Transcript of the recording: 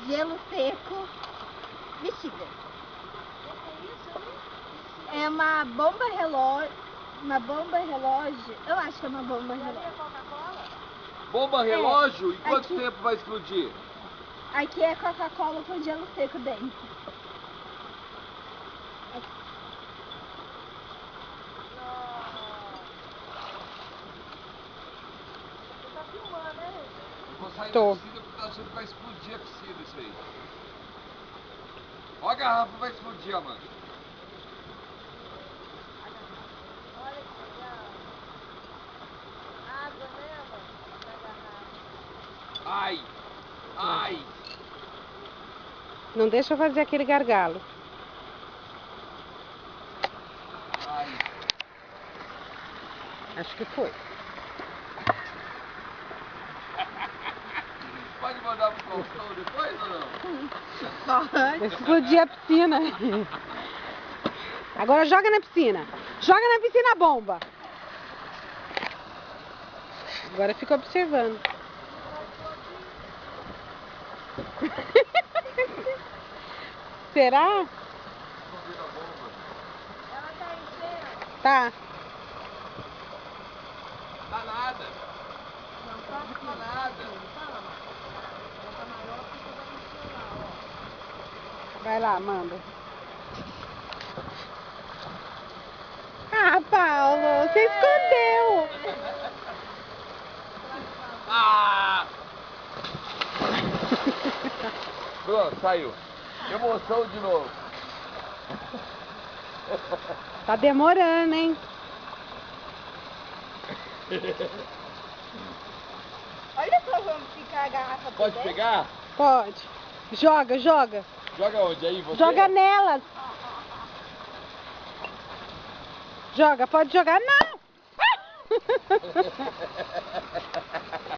gelo seco, bexiga. É uma bomba relógio. Uma bomba relógio. Eu acho que é uma bomba relógio. Bomba relógio? Em quanto aqui, tempo vai explodir? Aqui é Coca-Cola com gelo seco dentro. Você tá filmando, né? Eu vou sair Tô. da piscina porque tá achando que vai explodir a piscina isso aí. Ó a garrafa vai explodir, Amanda. Olha que legal. Água, né, mano? Na garrafa. Ai! Ai! Não deixa eu fazer aquele gargalo. Ai! Acho que foi. Pode mandar pro Faustão depois ou não? Pode. Explodir a piscina. Agora joga na piscina. Joga na piscina a bomba. Agora fica observando. Será? Ela tá enchendo. Tá. Tá nada! Não, tá Tá nada! Ela tá maior porque vai encher lá, ó. Vai lá, Amanda. Ah, Paulo, você escondeu. Ah! Pronto, saiu. Emoção de novo. Tá demorando, hein? Olha só como fica a garrafa por Pode dentro. pegar? Pode. Joga, joga. Joga onde aí? Você? Joga nelas. Joga, pode jogar. Não!